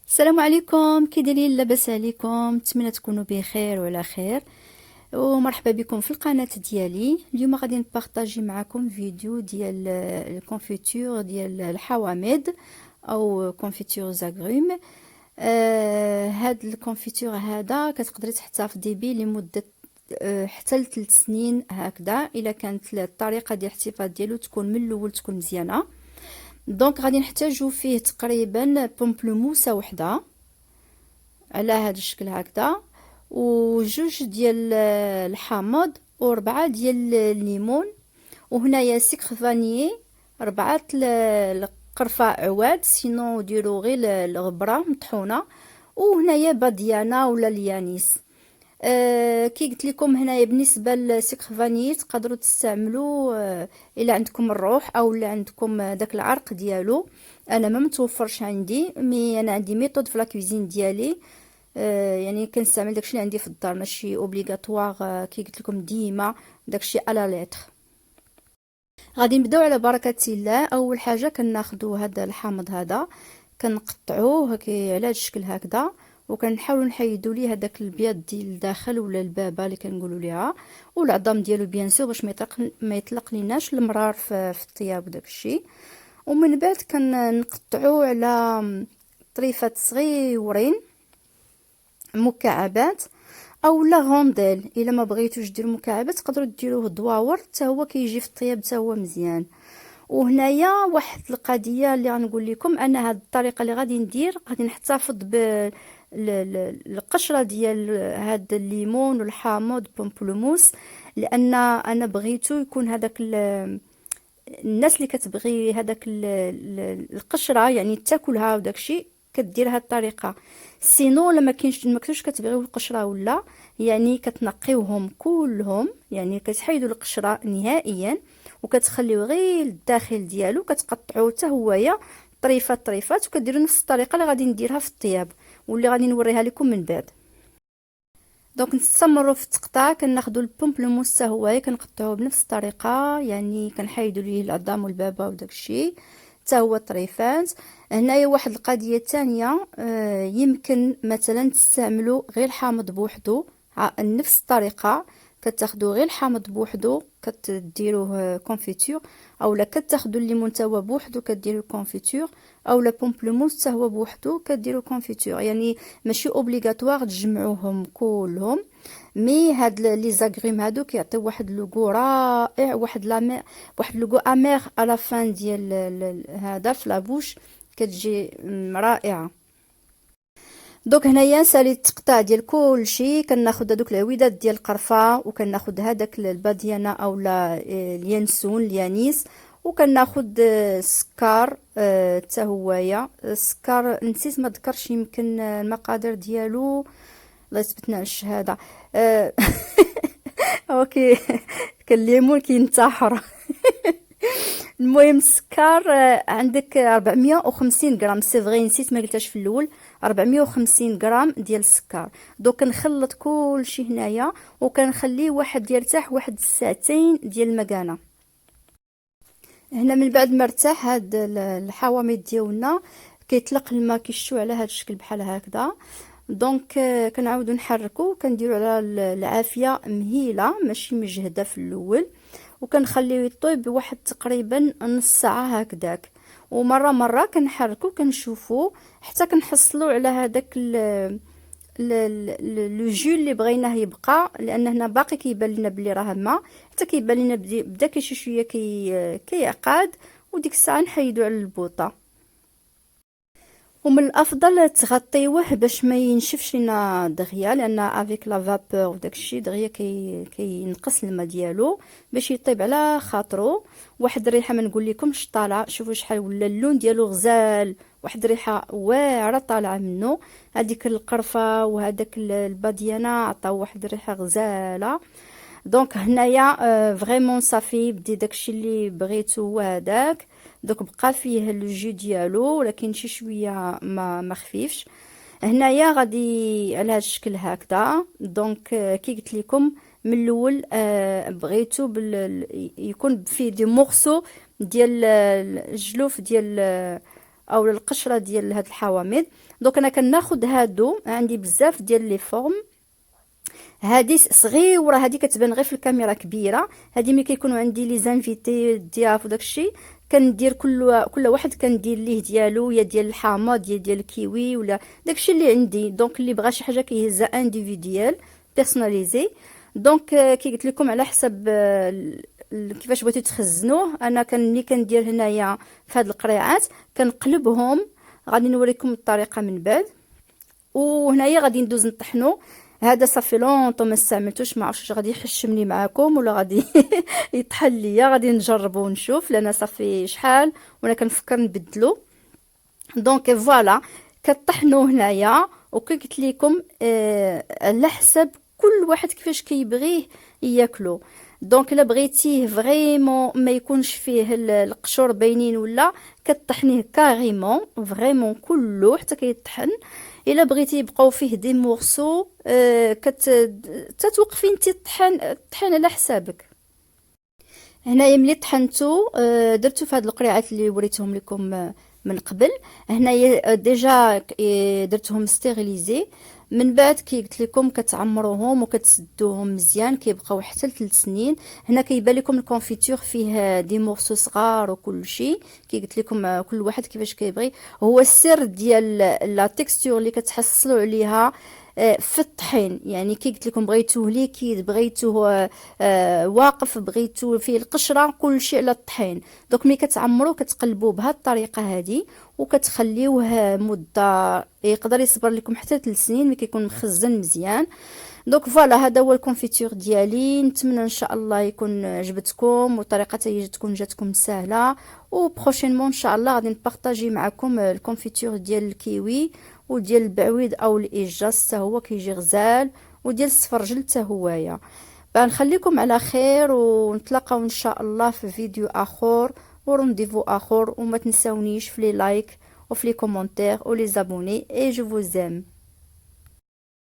السلام عليكم، كي دايرين؟ لاباس عليكم؟ نتمنى تكونوا بخير وعلى خير، ومرحبا بكم في القناه ديالي. اليوم غادي نبارطاجي معكم فيديو ديال الكونفيتور ديال الحوامض او كونفيتور زاغروم. هاد الكونفيتور هذا كتقدري تحتفظي به لمده حتى ل3 سنين هكذا، الا كانت الطريقه ديال الاحتفاظ ديالو تكون من الاول تكون مزيانه. دونك غادي نحتاجو فيه تقريبا بومبلوموسه وحده على هذا الشكل هكذا، وجوج ديال الحامض، وربعة ديال الليمون، وهنايا سكر فانيي، ربعة القرفة عواد سينو ديرو غير الغبرة مطحونة، وهنايا باديانا ولا اليانيس. كي قلت لكم هنايا بالنسبه للسكر فانيي تقدروا تستعملوا الا عندكم الروح او الا عندكم داك العرق ديالو. انا ما متوفرش عندي، مي انا عندي ميثود في لا كوزين ديالي. يعني كنستعمل داكشي اللي عندي في الدار، ماشي اوبليغاتوار. كي قلت لكم ديما داكشي على لتر. غادي نبداو على بركه الله. اول حاجه كناخذوا هذا الحامض هذا، كنقطعوه هكا على هذا الشكل هكذا، وكنحاولوا نحيدوا ليه هذاك البيض ديال الداخل ولا البابه اللي كنقولوا ليها، والعظام ديالو بيان سور باش ما يطلق ليناش المرار في الطياب وداك الشيء. ومن بعد كنقطعوه على طريفات صغيورين، مكعبات او لا غونديل. الا ما بغيتوش ديروا مكعبات تقدروا ديروه دواور، حتى هو كيجي في الطياب حتى هو مزيان. وهنايا واحد القضيه اللي غنقول لكم، انا هاد الطريقه اللي غادي ندير غادي نحتفظ القشره ديال هاد الليمون والحامض بومبلوموس، لان انا بغيتو يكون هذاك الناس اللي كتبغي هذاك القشره يعني تاكلها وداك الشيء كدير هاد الطريقه. سينو لما كاينش ما كنتوش كتبغيو القشره ولا، يعني كتنقيوهم كلهم، يعني كتحيدوا القشره نهائيا وكتخليو غير الداخل ديالو، كتقطعوه حتى هويا طريفات طريفات، وكديروا نفس الطريقه اللي غادي نديرها في الطياب واللي غادي نوريها لكم من بعد. دونك نستمروا في التقطاع. كناخذوا البومبلوموس حتى هو كنقطعوه بنفس الطريقه، يعني كنحيدوا ليه العظام والبابه وداك الشيء حتى هو طريفات. هنايا واحد القضيه ثانيه، يمكن مثلا تستعملوا غير حامض بوحدو، نفس الطريقه. كتاخذوا غير الحامض بوحدو كتديروه كونفيتور، اولا كتاخذوا الليمون تا هو بوحدو كديروا كونفيتور، اولا بومبلوموس تا هو بوحدو كديروا كونفيتور. يعني ماشي اوبليغاتوار تجمعوهم كلهم، مي هاد لي زاغريم هادو كيعطيو واحد لوغو رائع، واحد لوغو امير على فان ديال هذا في لابوش، كتجي رائعه. دوك هنايا ساليت التقطاع ديال كلشي. كناخذ هذوك العويدات ديال القرفه، وكناخذ هذاك الباديانا اولا اليانسون اليانيس، وكناخذ السكر حتى هويا. السكر نسيت ما ذكرش يمكن المقادير ديالو، الله يثبتنا على الشهاده. اوكي. كان الليمون كينتحر. المهم السكر عندك 450 غرام، سي فغي نسيت ما قلتهاش في الاول، 450 غرام ديال السكر. دوك كنخلط كلشي هنايا وكنخليه واحد يرتاح واحد الساعتين ديال المكانه. هنا من بعد ما ارتاح هاد الحوامض ديالنا كيطلق الماء كيشتو على هاد الشكل بحال هكذا. دونك كنعاودو نحركو، كنديرو على العافيه مهيله ماشي مجهده في الاول، وكنخليه يطيب واحد تقريبا نص ساعه هكذاك. ومره مره كنحركو كنشوفو حتى كنحصلوا على هذاك لو جو اللي بغيناه يبقى، لان هنا باقي كيبان لنا بلي راه ما، حتى كيبان لنا بدا كي شويه كيعقاد، وديك الساعه نحيدو على البوطه. ومن الافضل تغطيوه باش ما ينشفش لينا دغيا، لان افيك لا فابور وداكشي دغيا كينقص الماء ديالو باش يطيب على خاطرو. واحد الريحه ما نقول لكمش طالعه، شوفوا شحال ولا اللون ديالو غزال، واحد الريحه واعره طالعه منه. هذيك القرفه وهذاك الباديانا عطاو واحد الريحه غزاله. دونك هنايا فريمون صافي بدي داكشي اللي بغيتو هو هذاك. دوك بقى فيه لو جو ديالو، ولكن شي شويه ما خفيفش. هنايا غادي على هذا الشكل هكذا. دونك كي قلت لكم من الاول بغيتو يكون فيه دي مورسو ديال الجلوف ديال او القشره ديال هاد الحوامض. دونك انا كناخد هادو، عندي بزاف ديال لي فورم. هادي صغيره، هادي كتبان غير في الكاميرا كبيره. هادي ملي كيكونوا عندي لي زانفيتي الضياف وداكشي، كندير كل واحد كندير ليه ديالو، يا ديال الحامض يا ديال الكيوي ولا داكشي اللي عندي. دونك اللي بغى شي حاجه كيهزها انديفيديال بيرسوناليزي. دونك كي قلت لكم على حسب كيفاش بغيتو تخزنوه. انا ملي كندير هنايا في هاد القريعات كنقلبهم. غادي نوريكم الطريقه من بعد. وهنايا غادي ندوز نطحنو. هذا صافي لونطو ما استعملتوش، ما عرفتش غادي يحشمني معاكم ولا غادي يطحن ليا. غادي نجربو ونشوف، لان صافي شحال وانا كنفكر نبدلو. دونك فوالا كطحنوا هنايا. وكي قلت لكم على حسب كل واحد كيفاش كيبغيه ياكلو. دونك الا بغيتيه فريمون ما يكونش فيه القشور باينين ولا، كطحنيه كاريمون فريمون كله حتى كيطحن. الا بغيتي يبقاو فيه دي مورسو تتوقفي انت الطحن على حسابك. هنايا ملي طحنتو درتو في هاد القريعات اللي وريتهم لكم من قبل. هنايا ديجا درتهم ستيريليزي. من بعد كي قلت لكم كتعمروهم وكتسدوهم مزيان، كيبقاو حتى ل3 سنين. هنا كيبان لكم الكونفيتور فيه دي مورسو صغار وكل شيء. كي قلت لكم كل واحد كيفاش كيبغي. هو السر ديال لا تيكستور اللي كتحصلوا عليها في الطحين. يعني كي قلت لكم بغيتوه ليكيد، بغيتوه واقف، بغيتوه فيه القشره، كل شيء على الطحين. دوك ملي كتعمروا كتقلبوه بهذه الطريقه هذه، وكتخليوه مده يقدر يصبر لكم حتى 3 سنين ملي كيكون مخزن مزيان. دونك فوالا هذا هو الكونفيتور ديالي. نتمنى ان شاء الله يكون عجبتكم وطريقه تكون جاتكم سهله. وبروشينمون ان شاء الله غادي نبارطاجي معكم الكونفيتور ديال الكيوي وديال البعويد او الايجاس حتى هو كيجي غزال، وديال السفرجل حتى هويا. نخليكم على خير، ونتلاقاو ان شاء الله في فيديو اخر ورونديفو اخر. وما تنساونيش في لي لايك وفي لي كومونتير ولي زابوني. اي جو فوز ام.